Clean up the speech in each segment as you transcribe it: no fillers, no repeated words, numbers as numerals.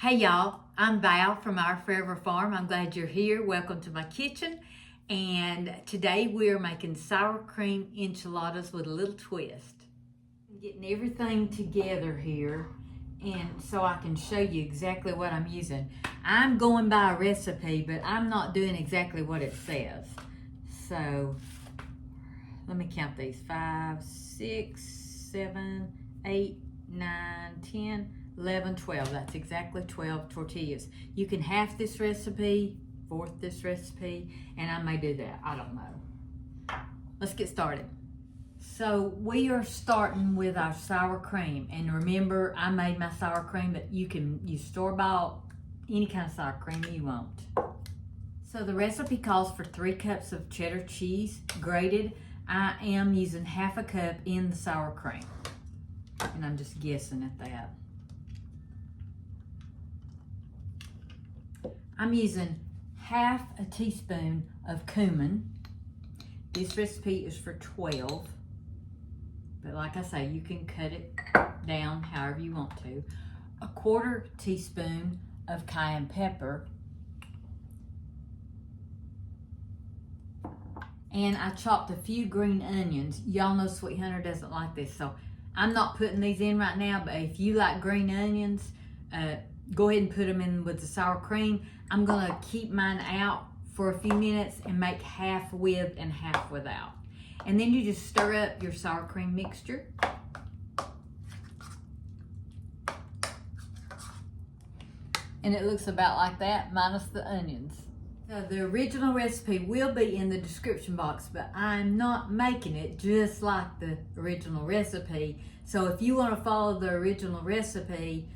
Hey y'all, I'm Val from Our Forever Farm. I'm glad you're here. Welcome to my kitchen. And today we are making sour cream enchiladas with a little twist. Getting everything together here and so I can show you exactly what I'm using. I'm going by a recipe, but I'm not doing exactly what it says. So let me count these. 5, 6, 7, 8, 9, 10, 11, 12. That's exactly 12 tortillas. You can half this recipe, fourth this recipe, and I may do that. I don't know. Let's get started. So we are starting with our sour cream. And remember, I made my sour cream, but you can use store-bought, any kind of sour cream you want. So the recipe calls for 3 cups of cheddar cheese, grated. I am using half a cup in the sour cream. And I'm just guessing at that. I'm using half a teaspoon of cumin. This recipe is for 12. But like I say, you can cut it down however you want to. A 1/4 teaspoon of cayenne pepper. And I chopped a few green onions. Y'all know Sweet Hunter doesn't like this, so I'm not putting these in right now, but if you like green onions, go ahead and put them in with the sour cream. I'm gonna keep mine out for a few minutes and make half with and half without. And then you just stir up your sour cream mixture. And it looks about like that, minus the onions. So the original recipe will be in the description box, but I'm not making it just like the original recipe. So if you want to follow the original recipe,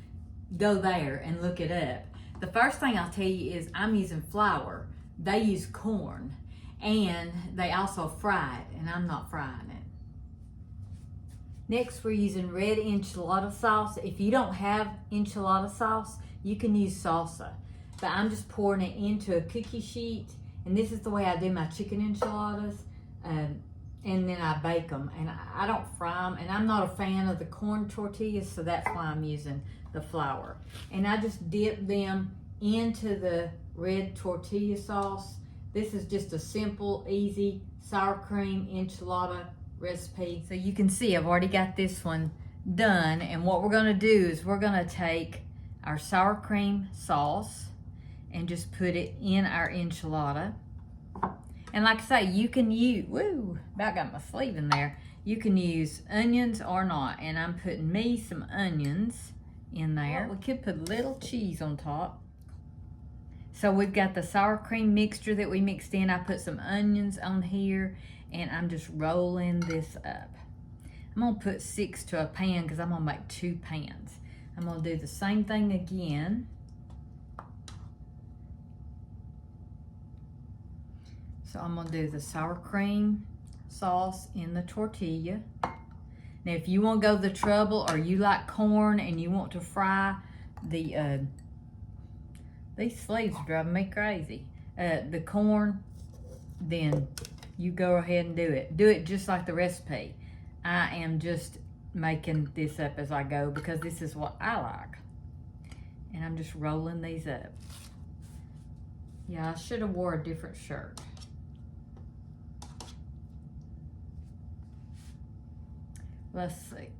go there and look it up. The first thing I'll tell you is I'm using flour. They use corn, and they also fry it, and I'm not frying it. Next, we're using red enchilada sauce. If you don't have enchilada sauce, you can use salsa. But I'm just pouring it into a cookie sheet, and this is the way I do my chicken enchiladas, and then I bake them, and I don't fry them, and I'm not a fan of the corn tortillas, so that's why I'm using the flour. And I just dip them into the red tortilla sauce. This is just a simple, easy sour cream enchilada recipe. So you can see I've already got this one done, and what we're gonna do is we're gonna take our sour cream sauce and just put it in our enchilada. And like I say, you can use, about got my sleeve in there. You can use onions or not, and I'm putting me some onions in there. We could put a little cheese on top. So we've got the sour cream mixture that we mixed in. I put some onions on here, and I'm just rolling this up. I'm gonna put 6 to a pan because I'm gonna make 2 pans. I'm gonna do the same thing again. So I'm gonna do the sour cream sauce in the tortilla. Now if you wanna go the trouble, or you like corn and you want to fry the, these sleeves are driving me crazy. The corn, then you go ahead and do it. Do it just like the recipe. I am just making this up as I go because this is what I like. And I'm just rolling these up. Yeah, I should have wore a different shirt. Let's see.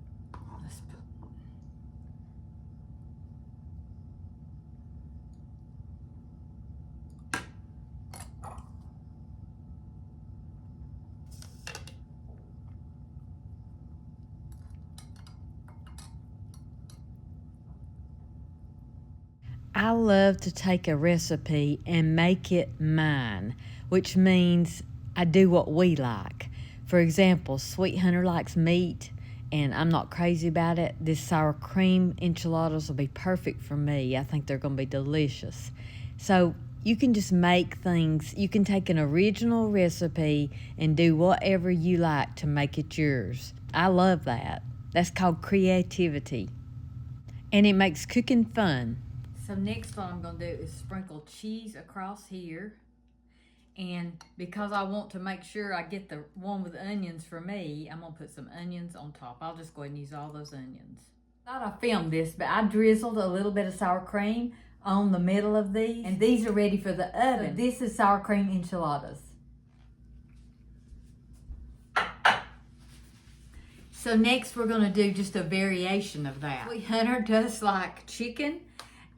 I love to take a recipe and make it mine, which means I do what we like. For example, Sweet Hunter likes meat, and I'm not crazy about it. This sour cream enchiladas will be perfect for me. I think they're gonna be delicious. So you can just make things, you can take an original recipe and do whatever you like to make it yours. I love that. That's called creativity. And it makes cooking fun. So next what I'm gonna do is sprinkle cheese across here. And because I want to make sure I get the one with onions for me, I'm gonna put some onions on top. I'll just go ahead and use all those onions. I thought I filmed this, but I drizzled a little bit of sour cream on the middle of these, and these are ready for the oven. So this is sour cream enchiladas. So next we're gonna do just a variation of that. Hunter does like chicken,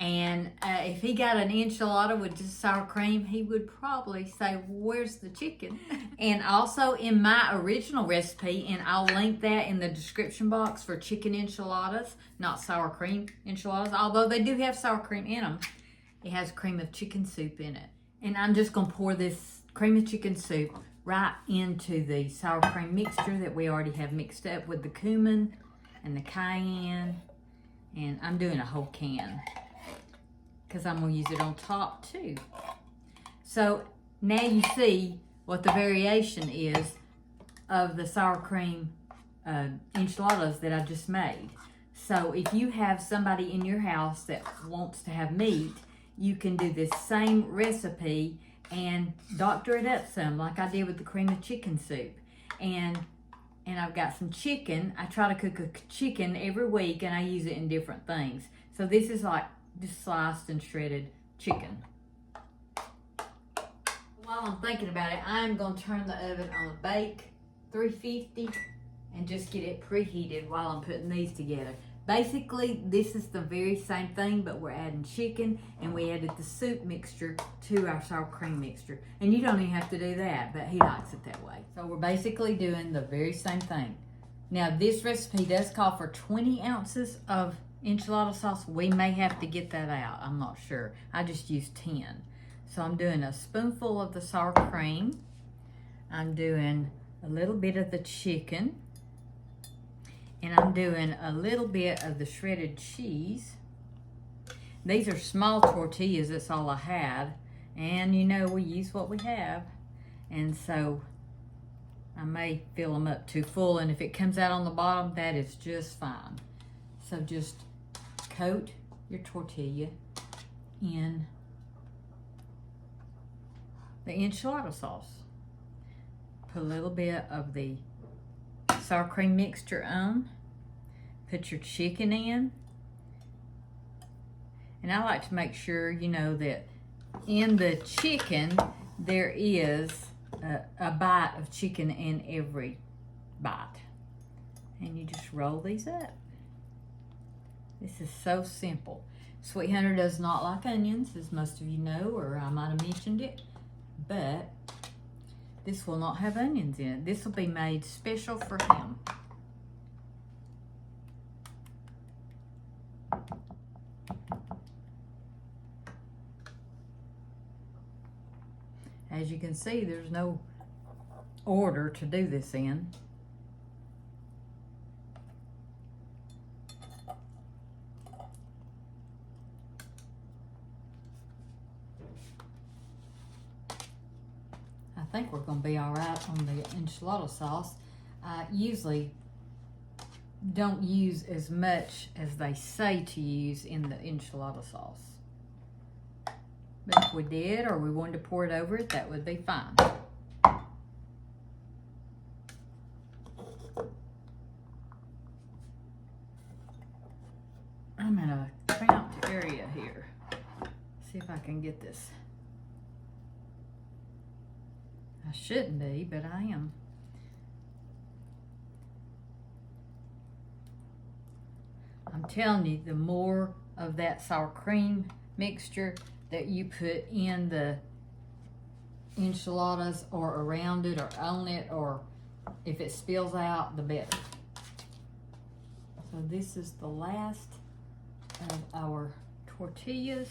and if he got an enchilada with just sour cream, he would probably say, where's the chicken? And also in my original recipe, and I'll link that in the description box for chicken enchiladas, not sour cream enchiladas, although they do have sour cream in them. It has cream of chicken soup in it. And I'm just gonna pour this cream of chicken soup right into the sour cream mixture that we already have mixed up with the cumin and the cayenne. And I'm doing a whole can, because I'm going to use it on top too. So now you see what the variation is of the sour cream enchiladas that I just made. So if you have somebody in your house that wants to have meat, you can do this same recipe and doctor it up some, like I did with the cream of chicken soup. And I've got some chicken. I try to cook a chicken every week, and I use it in different things. So this is like just sliced and shredded chicken. While I'm thinking about it, I'm going to turn the oven on bake 350 and just get it preheated while I'm putting these together. Basically, this is the very same thing, but we're adding chicken, and we added the soup mixture to our sour cream mixture. And you don't even have to do that, but he likes it that way. So we're basically doing the very same thing. Now, this recipe does call for 20 ounces of enchilada sauce. We may have to get that out. I'm not sure. I just used 10. So I'm doing a spoonful of the sour cream. I'm doing a little bit of the chicken. And I'm doing a little bit of the shredded cheese. These are small tortillas. That's all I had. And you know, we use what we have. And so I may fill them up too full. And if it comes out on the bottom, that is just fine. So just coat your tortilla in the enchilada sauce. Put a little bit of the sour cream mixture on. Put your chicken in. And I like to make sure, you know, that in the chicken there is a bite of chicken in every bite. And you just roll these up. This is so simple. Sweet Hunter does not like onions, as most of you know, or I might have mentioned it, but this will not have onions in it. This will be made special for him. As you can see, there's no order to do this in. I think we're going to be all right on the enchilada sauce. I usually don't use as much as they say to use in the enchilada sauce. But if we did, or we wanted to pour it over it, that would be fine. I'm in a cramped area here. See if I can get this. I shouldn't be, but I am. I'm telling you, the more of that sour cream mixture that you put in the enchiladas or around it or on it, or if it spills out, the better. So this is the last of our tortillas.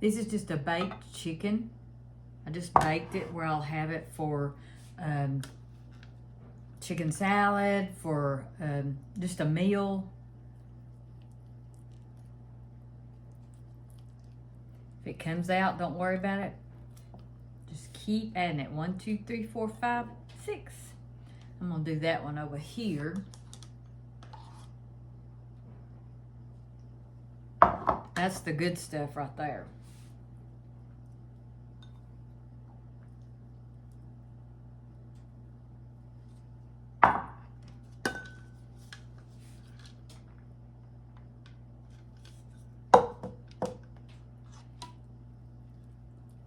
This is just a baked chicken. I just baked it where I'll have it for chicken salad, for just a meal. If it comes out, don't worry about it. Just keep adding it. 1, 2, 3, 4, 5, 6. I'm gonna do that one over here. That's the good stuff right there.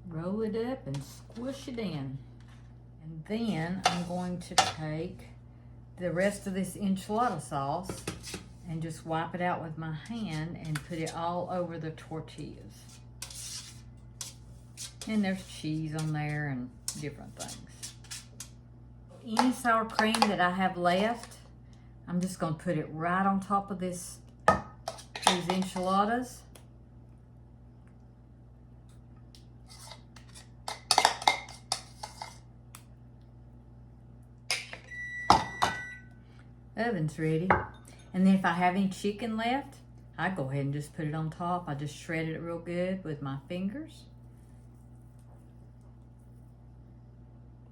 Roll it up and squish it in. And then I'm going to take the rest of this enchilada sauce and just wipe it out with my hand and put it all over the tortillas. And there's cheese on there and different things. Any sour cream that I have left, I'm just gonna put it right on top of these enchiladas. Oven's ready. And then if I have any chicken left, I go ahead and just put it on top. I just shredded it real good with my fingers.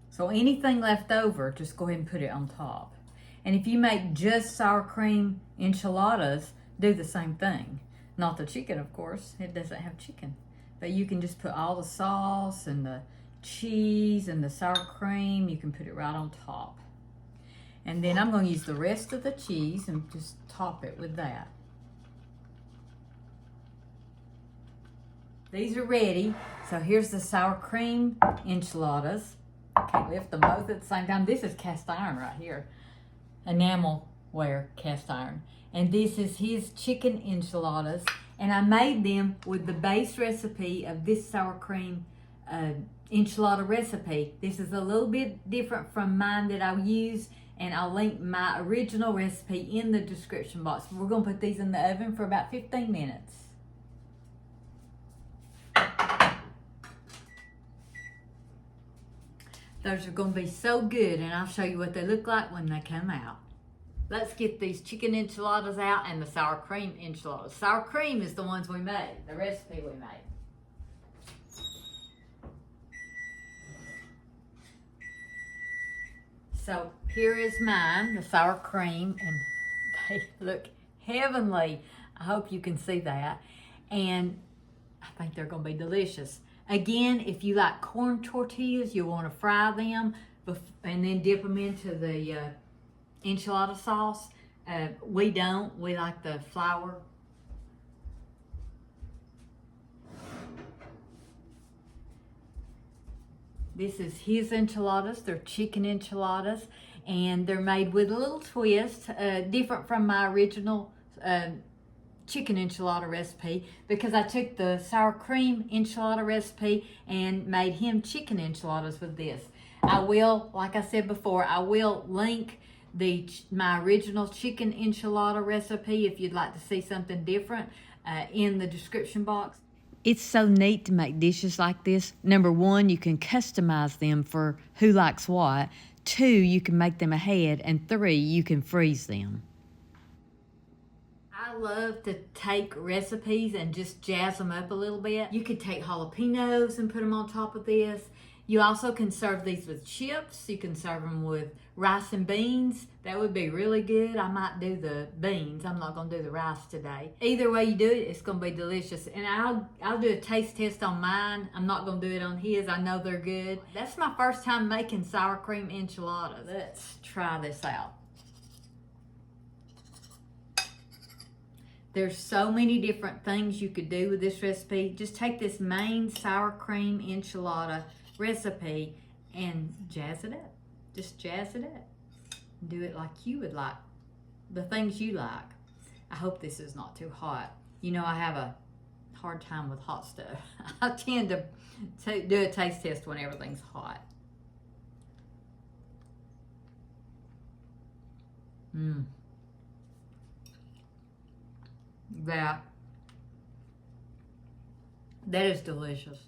So anything left over, just go ahead and put it on top. And if you make just sour cream enchiladas, do the same thing. Not the chicken, of course. It doesn't have chicken. But you can just put all the sauce and the cheese and the sour cream. You can put it right on top. And then I'm going to use the rest of the cheese and just top it with that. These are ready. So here's the sour cream enchiladas. Can't lift them both at the same time. This is cast iron right here. Enamelware cast iron. And this is his chicken enchiladas. And I made them with the base recipe of this sour cream enchilada recipe. This is a little bit different from mine that I'll use. And I'll link my original recipe in the description box. We're going to put these in the oven for about 15 minutes. Those are going to be so good, and I'll show you what they look like when they come out. Let's get these chicken enchiladas out and the sour cream enchiladas. Sour cream is the ones we made, the recipe we made. So here is mine, the sour cream, and they look heavenly. I hope you can see that. And I think they're going to be delicious. Again, if you like corn tortillas, you'll want to fry them and then dip them into the enchilada sauce. We don't. We like the flour. This is his enchiladas. They're chicken enchiladas, and they're made with a little twist, different from my original chicken enchilada recipe, because I took the sour cream enchilada recipe and made him chicken enchiladas with this. I will, like I said before, I will link my original chicken enchilada recipe if you'd like to see something different in the description box. It's so neat to make dishes like this. Number one, you can customize them for who likes what. 2, you can make them ahead. And 3, you can freeze them. I love to take recipes and just jazz them up a little bit. You could take jalapenos and put them on top of this. You also can serve these with chips. You can serve them with rice and beans. That would be really good. I might do the beans. I'm not going to do the rice today. Either way you do it, it's going to be delicious. And I'll do a taste test on mine. I'm not going to do it on his. I know they're good. That's my first time making sour cream enchiladas. Let's try this out. There's so many different things you could do with this recipe. Just take this main sour cream enchilada recipe and jazz it up. Just jazz it up. Do it like you would like. The things you like. I hope this is not too hot. You know, I have a hard time with hot stuff. I tend to do a taste test when everything's hot. That is delicious.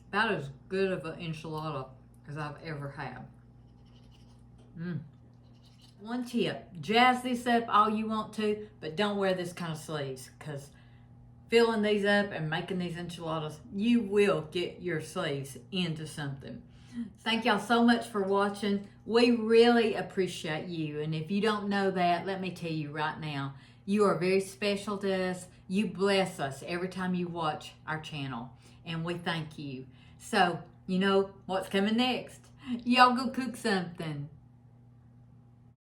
About as good of an enchilada as I've ever had. One tip, jazz this up all you want to, but don't wear this kind of sleeves, because filling these up and making these enchiladas, you will get your sleeves into something. Thank y'all so much for watching. We really appreciate you, and if you don't know that, let me tell you right now, you are very special to us. You bless us every time you watch our channel, and we thank you. So, you know what's coming next. Y'all go cook something.